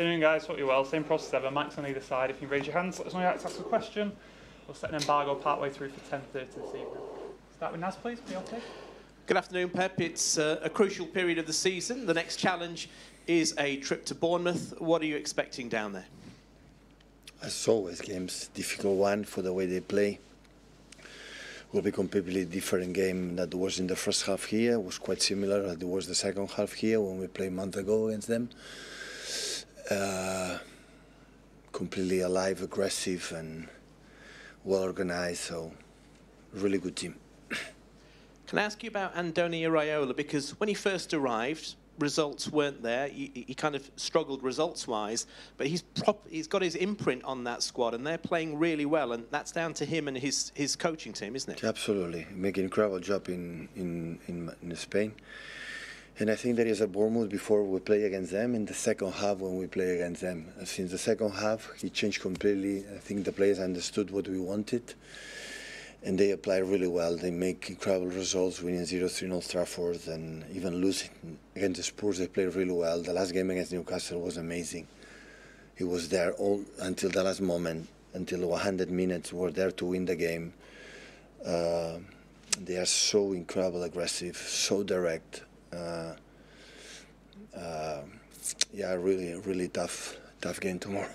afternoon, guys. Hope you're well. Same process ever. Mike's on either side. If you raise your hands, let us know you'd like to ask a question. We'll set an embargo partway through for 10:30 this evening. Start with Naz, please. Be okay. Good afternoon, Pep. It's a crucial period of the season. The next challenge is a trip to Bournemouth. What are you expecting down there? As always, games difficult one for the way they play. Will be completely different game that was in the first half here. It was quite similar as it was the second half here when we played a month ago against them. Completely alive, aggressive, and well organized. So, really good team. Can I ask you about Andoni Iraola? Because when he first arrived, results weren't there. He kind of struggled results-wise, but he's got his imprint on that squad, and they're playing really well, and that's down to him and his coaching team, isn't it? Absolutely, making an incredible job in Spain. And I think there is a Bournemouth before we play against them, in the second half when we play against them. Since the second half, he changed completely. I think the players understood what we wanted, and they apply really well. They make incredible results, winning 0-3 in Old Trafford, and even losing against the Spurs. They played really well. The last game against Newcastle was amazing. He was there all until the last moment, until 100 minutes. Were there to win the game. They are so incredible, aggressive, so direct. Yeah, really tough game tomorrow.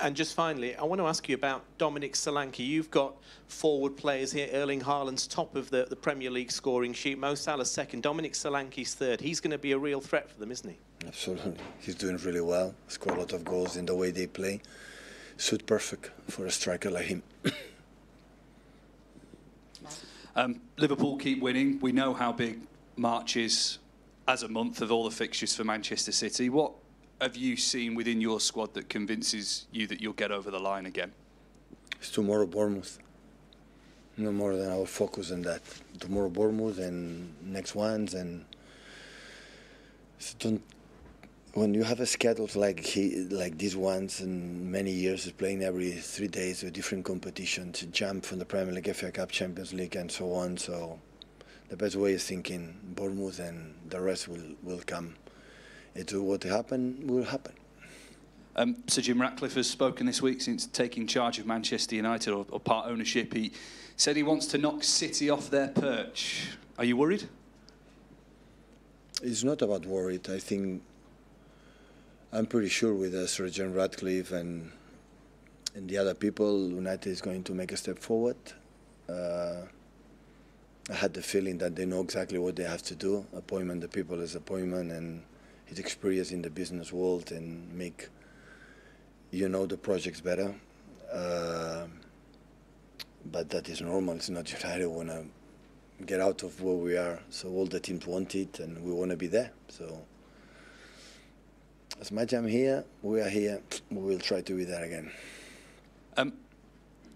And just finally, I want to ask you about Dominic Solanke. You've got forward players here. Erling Haaland's top of the Premier League scoring sheet. Mo Salah's second. Dominic Solanke's third. He's going to be a real threat for them, isn't he? Absolutely. He's doing really well. Scored a lot of goals in the way they play. Suit perfect for a striker like him. Liverpool keep winning. We know how big March is as a month of all the fixtures for Manchester City. What have you seen within your squad that convinces you that you'll get over the line again? It's tomorrow Bournemouth. No more than our focus on that. Tomorrow Bournemouth and next ones, and so when you have a schedule like these ones and many years playing every 3 days with different competitions, jump from the Premier League, FA Cup, Champions League, and so on. So the best way is thinking Bournemouth, and the rest will come. It's what happen will happen. Sir Jim Ratcliffe has spoken this week since taking charge of Manchester United, or part ownership. He said he wants to knock City off their perch. Are you worried? It's not about worried. I think I'm pretty sure with Sir Jim Ratcliffe and the other people, United is going to make a step forward. I had the feeling that they know exactly what they have to do. Appointment the people as appointment, and his experience in the business world, and make the projects better. But that is normal. It's not United want to get out of where we are. So all the teams want it, and we want to be there. So as much as I'm here, we are here. We will try to be there again.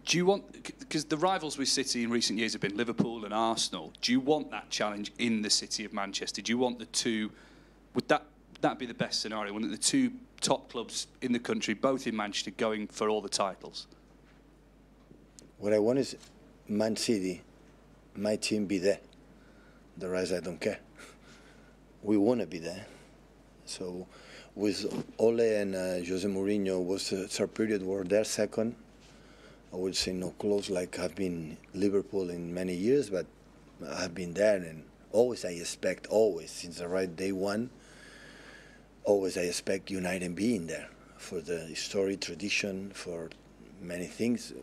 Do you want, because the rivals with City in recent years have been Liverpool and Arsenal, do you want that challenge in the city of Manchester? Do you want the two, would that be the best scenario? Wouldn't the two top clubs in the country, both in Manchester, going for all the titles? What I want is Man City, my team, be there. The rest I don't care. We want to be there. So with Ole and Jose Mourinho, was a period where they're second. I would say no close like I've been Liverpool in many years, but I've been there, and always I expect, always since the right day one, always I expect United being there for the history, tradition, for many things.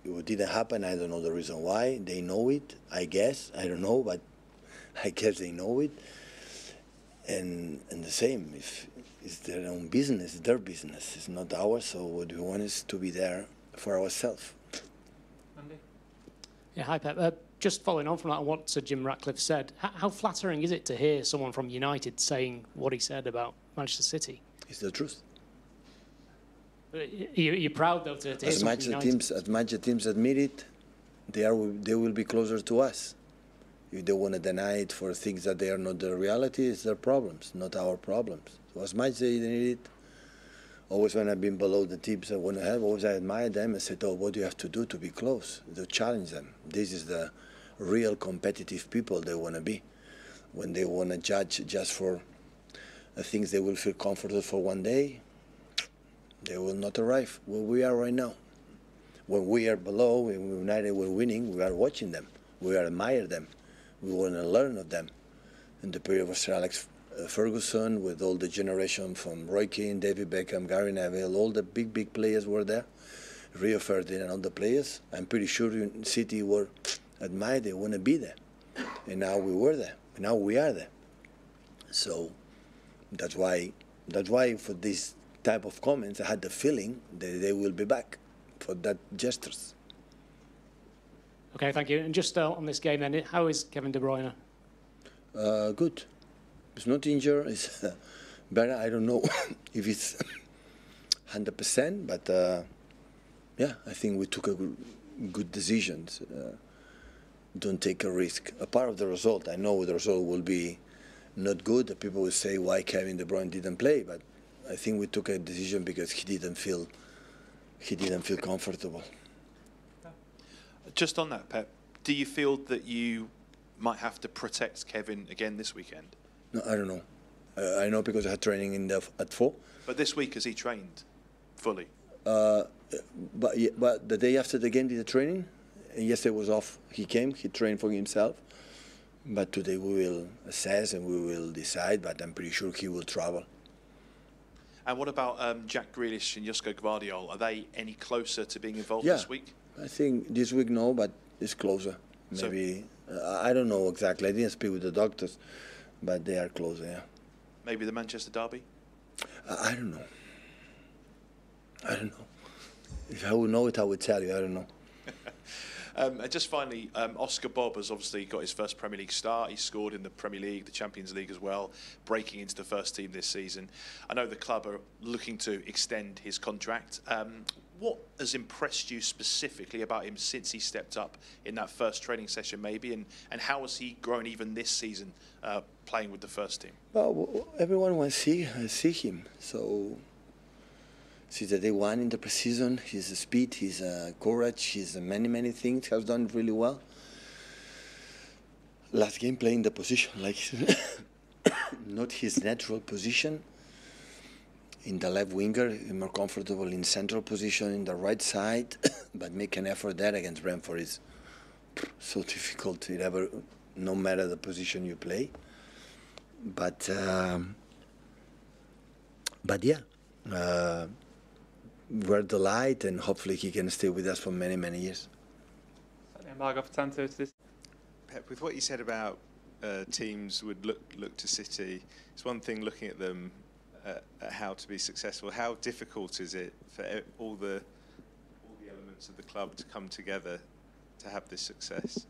It didn't happen. I don't know the reason why. They know it, I guess. I don't know, but I guess they know it. And the same, if it's their own business, it's their business. It's not ours. So what we want is to be there for ourselves. Andy? Yeah, hi Pep. Just following on from that, what Sir Jim Ratcliffe said, how flattering is it to hear someone from United saying what he said about Manchester City? It's the truth. You're proud, though, to hear someone from United? As much the teams admit it, they will be closer to us. If they want to deny it for things that they are not the reality, it's their problems, not our problems. So as much they need it, always when I've been below the teams I want to have, always I admire them and said, oh, what do you have to do to be close, to challenge them? This is the real competitive people they want to be. When they want to judge just for I think they will feel comfortable for one day. They will not arrive where we are right now. When we are below, and United were winning, we are watching them. We are admire them. We want to learn of them. In the period of Sir Alex Ferguson, with all the generation from Roy Keane, David Beckham, Gary Neville, all the big players were there. Rio Ferdinand and all the players. I'm pretty sure City were admired. They want to be there. And now we were there. And now we are there. So that's why for this type of comments, I had the feeling that they will be back for that gestures. Okay, thank you. And just on this game then, how is Kevin De Bruyne? Good. It's not injured. It's better. I don't know if it's 100%, but yeah, I think we took a good decisions. Don't take a risk. A part of the result, I know the result will be not good. People will say why Kevin De Bruyne didn't play, but I think we took a decision because he didn't feel comfortable. Just on that, Pep, do you feel that you might have to protect Kevin again this weekend? No, I don't know. I know because I had training at 4. But this week, has he trained fully? But the day after the game did the training. And yesterday was off. He came. He trained for himself. But today we will assess and we will decide. But I'm pretty sure he will travel. And what about Jack Grealish and Josko Gvardiol? Are they any closer to being involved Yeah, this week? I think this week no, but it's closer. Maybe I don't know exactly. I didn't speak with the doctors, but they are closer. Yeah. Maybe the Manchester derby. I don't know. I don't know. If I would know it, I would tell you. I don't know. And just finally, Oscar Bob has obviously got his first Premier League start. He scored in the Premier League, the Champions League as well, breaking into the first team this season. I know the club are looking to extend his contract. What has impressed you specifically about him since he stepped up in that first training session maybe, and how has he grown even this season playing with the first team? Well, everyone wants to see him. So since the day one in the preseason, his speed, his courage, his many things has done really well. Last game playing the position like not his natural position. In the left winger, more comfortable in central position in the right side, but make an effort there against Brentford is so difficult. No matter the position you play. But yeah, we're the light, and hopefully he can stay with us for many years. Embargo for 10:30 this. Pep, with what you said about teams would look to City, it's one thing looking at them at how to be successful. How difficult is it for all the elements of the club to come together to have this success?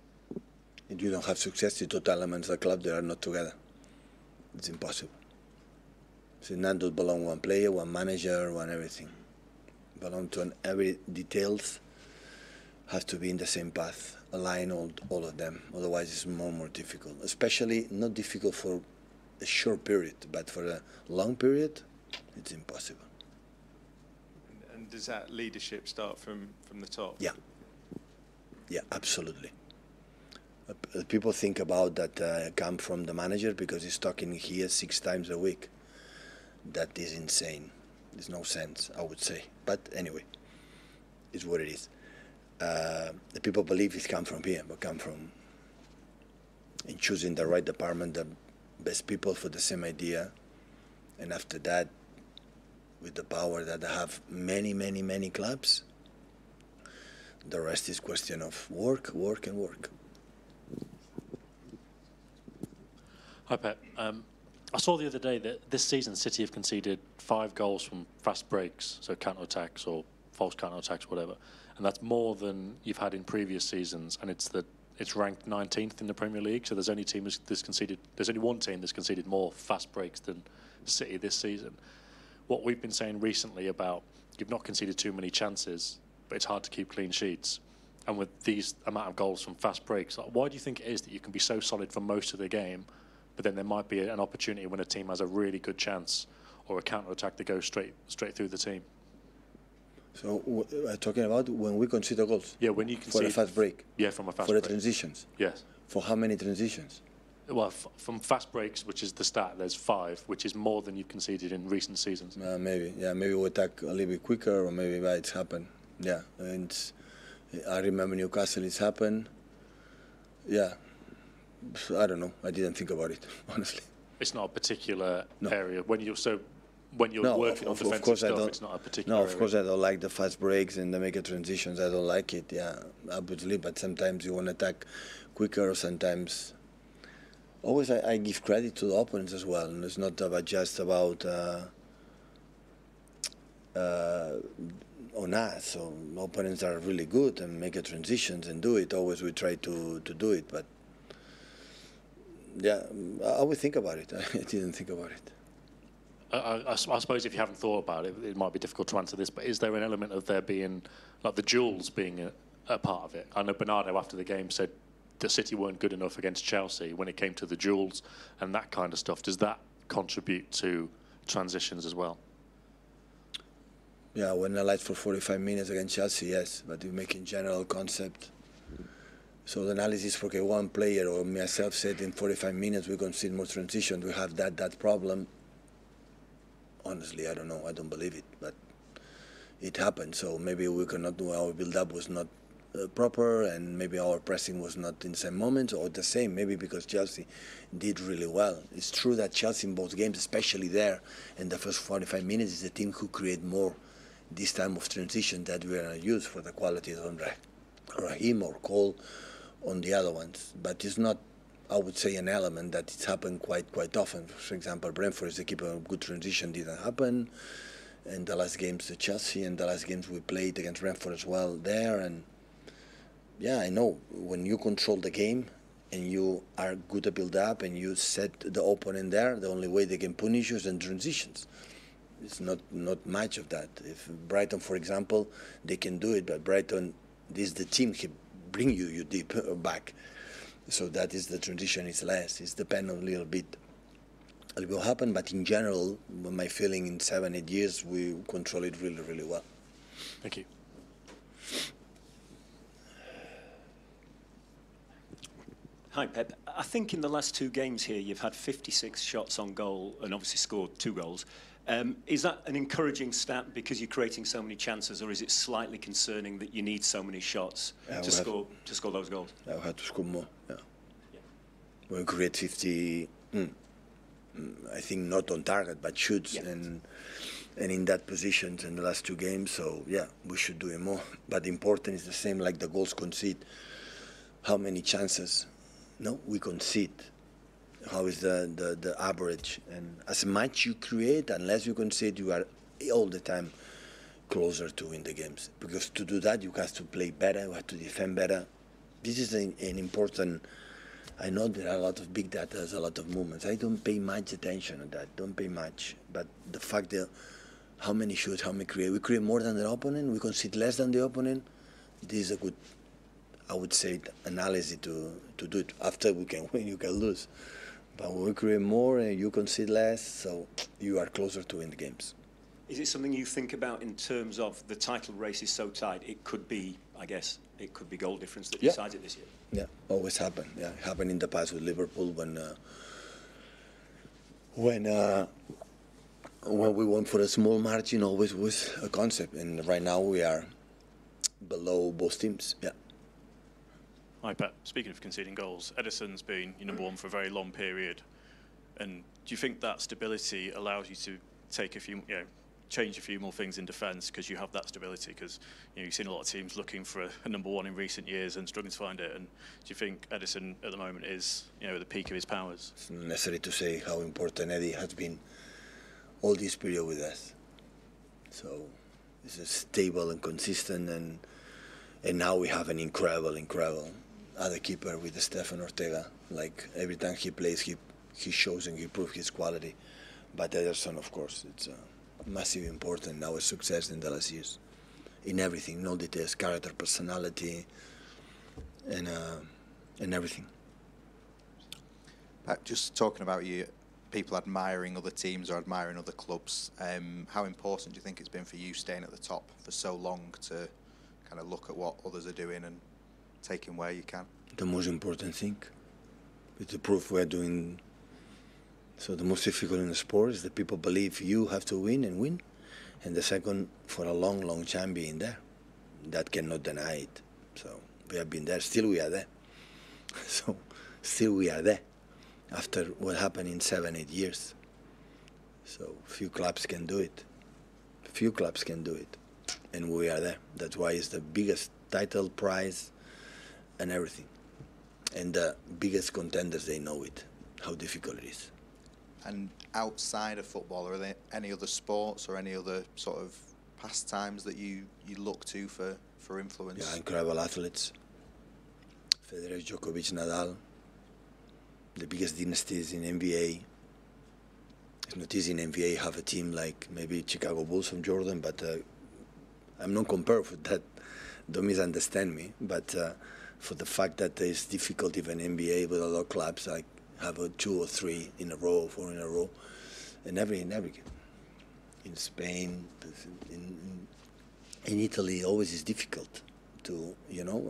If you don't have success, the total elements of the club, they are not together. It's impossible. So none don't belong one player, one manager, one everything. Belong to every details has to be in the same path, align all of them. Otherwise, it's more difficult. Especially not difficult for a short period, but for a long period, it's impossible. And does that leadership start from the top? Yeah. Yeah, absolutely. People think about that come from the manager because he's talking here 6 times a week. That is insane. There's no sense, I would say. But anyway, it's what it is. The people believe it's come from here, but come from in choosing the right department, the best people for the same idea. And after that, with the power that they have many clubs, the rest is question of work. Hi, Pep. I saw the other day that this season City have conceded 5 goals from fast breaks, so counter-attacks or false counter-attacks, whatever. And that's more than you've had in previous seasons, and it's ranked 19th in the Premier League, so there's only one team that's conceded more fast breaks than City this season. What we've been saying recently about you've not conceded too many chances, but it's hard to keep clean sheets. And with these amount of goals from fast breaks, why do you think it is that you can be so solid for most of the game, but then there might be an opportunity when a team has a really good chance or a counter-attack that goes straight through the team? So we're talking about when we concede goals? Yeah, when you concede... For a fast break? Yeah, from a fast break. break. For the transitions? Yes. For how many transitions? Well, from fast breaks, which is the stat, there's 5, which is more than you've conceded in recent seasons. Maybe, yeah, maybe we attack a little bit quicker, or maybe it's happened. Yeah, and I remember Newcastle, it's happened. Yeah, I don't know. I didn't think about it, honestly. It's not a particular No. area when you're working on defensive course I stuff. don't. It's not a particular. No, of area. course I don't like the fast breaks and the mega transitions. I don't like it. Yeah, obviously, but sometimes you want to attack quicker, or sometimes. Always, I give credit to the opponents as well, and it's not just about on us. So opponents are really good and make transitions and do it. Always we try to do it, but yeah, I would think about it. I didn't think about it. I suppose if you haven't thought about it, it might be difficult to answer this, but is there an element of there being, like the duels being a part of it? I know Bernardo after the game said that City weren't good enough against Chelsea when it came to the duels and that kind of stuff. Does that contribute to transitions as well? Yeah, when I lied for 45 minutes against Chelsea, yes, but you make in general concept. So the analysis for one player or myself said in 45 minutes we concede more transition. We have that problem. Honestly, I don't know. I don't believe it, but it happened. So maybe we cannot do our build-up was not proper, and maybe our pressing was not in the same moment, or the same. Maybe because Chelsea did really well. It's true that Chelsea in both games, especially there in the first 45 minutes, is the team who create more this time of transition that we are going to use for the qualities on Raheem or Cole on the other ones. But it's not, I would say, an element that it's happened quite often. For example, Brentford is the keeper of good transition, didn't happen. And the last games to Chelsea and the last games we played against Brentford as well there. And yeah, I know when you control the game and you are good at build up and you set the opponent there, the only way they can punish you is in transitions. It's not much of that. If Brighton, for example, they can do it, but Brighton, this is the team who bring you deep back. So that is the transition is less. It's depend on a little bit. It will happen, but in general, my feeling in 7-8 years, we control it really, really well. Thank you. Hi, Pep. I think in the last 2 games here, you've had 56 shots on goal and obviously scored 2 goals. Is that an encouraging stat because you're creating so many chances, or is it slightly concerning that you need so many shots to score those goals? I have to score more, yeah. We create 50, I think not on target, but shoots, and in that positions in the last 2 games, so yeah, we should do it more. But important is the same like the goals concede. How many chances we concede? How is the average? And as much you create, unless you concede, you are all the time closer to win the games. Because to do that, you have to play better, you have to defend better. This is an important. I know there are a lot of big data, a lot of movements. I don't pay much attention on that. Don't pay much. But the fact that how many shoots, how many create, we create more than the opponent, we concede less than the opponent. This is a good, I would say, analysis to do it. After we can win, you can lose. But when we create more and you concede less, so you are closer to win the games. Is it something you think about in terms of the title race is so tight, it could be, I guess, it could be goal difference that decides it this year? Yeah, always happen. Yeah, it happened in the past with Liverpool when we won for a small margin, always was a concept. And right now we are below both teams. Yeah. Hi, Pep. Speaking of conceding goals, Edison's been your number 1 for a very long period. And do you think that stability allows you to take a few, change a few more things in defence because you have that stability? Because you've seen a lot of teams looking for a number 1 in recent years and struggling to find it. And do you think Edison at the moment is, at the peak of his powers? It's not necessary to say how important Eddie has been all this period with us. So it's stable and consistent, and now we have an incredible other keeper with Stefan Ortega. Like every time he plays, he shows and he proves his quality. But Ederson, of course, it's massive important in our success in the last years. In everything, in all details, character, personality, and everything. Pat, just talking about you, people admiring other teams or admiring other clubs, how important do you think it's been for you staying at the top for so long to kind of look at what others are doing and taking where you can? The most important thing. It's the proof we're doing. So the most difficult in the sport is that people believe you have to win and win. And the second, for a long, long time being there. That cannot deny it. So we have been there, still we are there. So still we are there after what happened in 7-8 years. So few clubs can do it. Few clubs can do it. And we are there. That's why it's the biggest title, prize, and everything. And the biggest contenders, they know it, how difficult it is. And outside of football, are there any other sports or any other sort of pastimes that you look to for influence? Yeah, incredible athletes. Federer, Djokovic, Nadal. The biggest dynasties in NBA. It's not easy in NBA have a team like maybe Chicago Bulls from Jordan, but I'm not compared with that. Don't misunderstand me. But for the fact that it's difficult even NBA with other clubs, like have a 2 or 3 in a row, 4 in a row, and every in Spain, in Italy, always is difficult to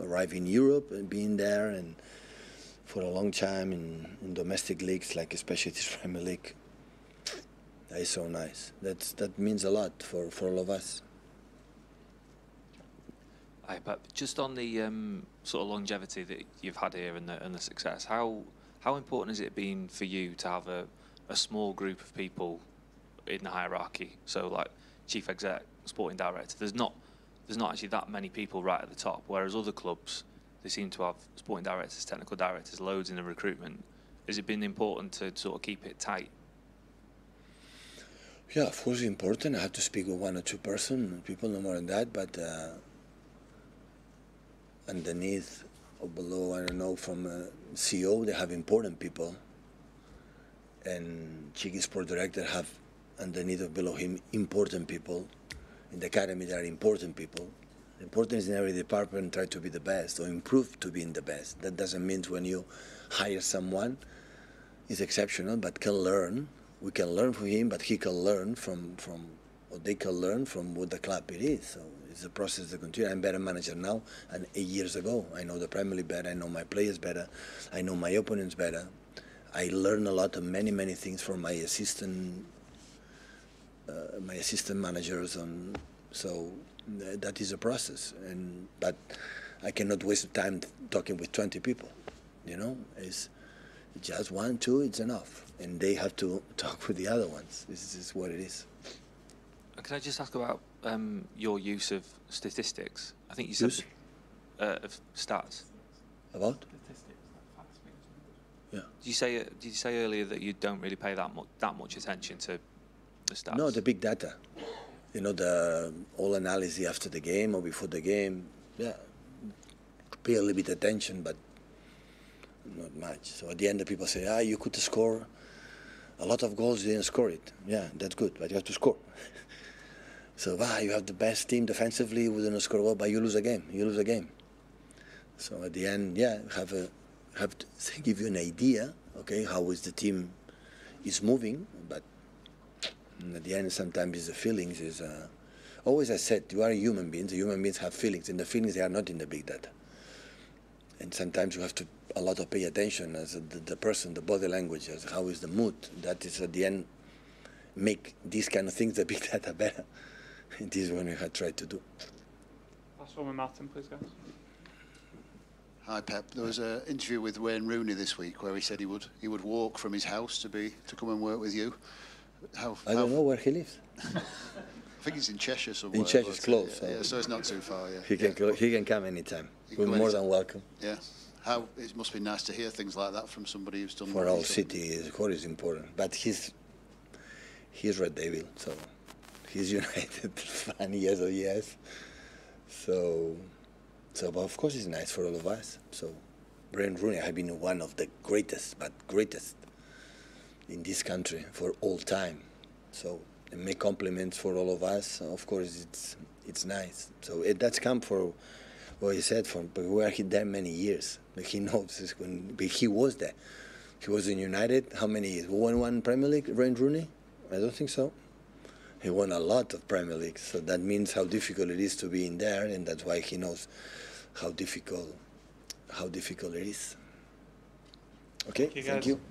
arrive in Europe and being there and for a long time in domestic leagues, like especially this Premier League. That is so nice. That means a lot for all of us. Hi, Pep. Just on the sort of longevity that you've had here and the success, how important has it been for you to have a small group of people in the hierarchy? So like chief exec, sporting director. There's not actually that many people right at the top. Whereas other clubs, they seem to have sporting directors, technical directors, loads in the recruitment. Has it been important to sort of keep it tight? Yeah, of course it's important. I have to speak with 1 or 2 people, no more than that, but underneath or below, I don't know, from CEO, they have important people. And Chiqui Sport Director have underneath or below him important people. In the academy, there are important people. The important is in every department try to be the best or improve to being the best. That doesn't mean when you hire someone, it's exceptional, but can learn. We can learn from him, but he can learn from or they can learn from what the club it is. So it's a process to continue. I'm a better manager now than 8 years ago. I know the Premier League better. I know my players better. I know my opponents better. I learn a lot of many things from my assistant managers. So that is a process. But I cannot waste time talking with 20 people. It's just 1, 2. It's enough. And they have to talk with the other ones. This is what it is. Can I just ask about your use of statistics? I think you said of stats. About? Yeah. Did you say earlier that you don't really pay that much attention to the stats? No, the big data. The all analysis after the game or before the game. Yeah, pay a little bit attention, but not much. So at the end, the people say, you could score a lot of goals, you didn't score it. Yeah, that's good, but you have to score. So, you have the best team defensively, we didn't score well, but you lose a game. You lose a game. So at the end, have to give you an idea, okay, how is the team is moving, but at the end, sometimes it's the feelings. Always I said, you are human beings. The human beings have feelings, and the feelings, they are not in the big data. And sometimes you have to a lot of pay attention as the person, the body language, as how is the mood. That is at the end make these kind of things the big data better. It is what we have tried to do. Last one with Martin, please, guys. Hi, Pep. There was an interview with Wayne Rooney this week where he said he would walk from his house to come and work with you. I don't know where he lives. I think he's in Cheshire somewhere. In Cheshire, it's close. Yeah, so it's not too far. Yeah. He can come anytime. We're more than welcome. Yeah. It must be nice to hear things like that from somebody who's done. For our city, of course, it's important. But he's Red Devil, so he's United fan years. So of course it's nice for all of us. So Wayne Rooney has been one of the greatest in this country for all time. So and make compliments for all of us. Of course it's nice. So that's come for what he said. But we were there many years. But he knows but he was there. He was in United. How many years? Won one Premier League, Wayne Rooney? I don't think so. He won a lot of Premier Leagues. So that means how difficult it is to be in there, and that's why he knows how difficult it is. Okay, Thank you, thank guys. you.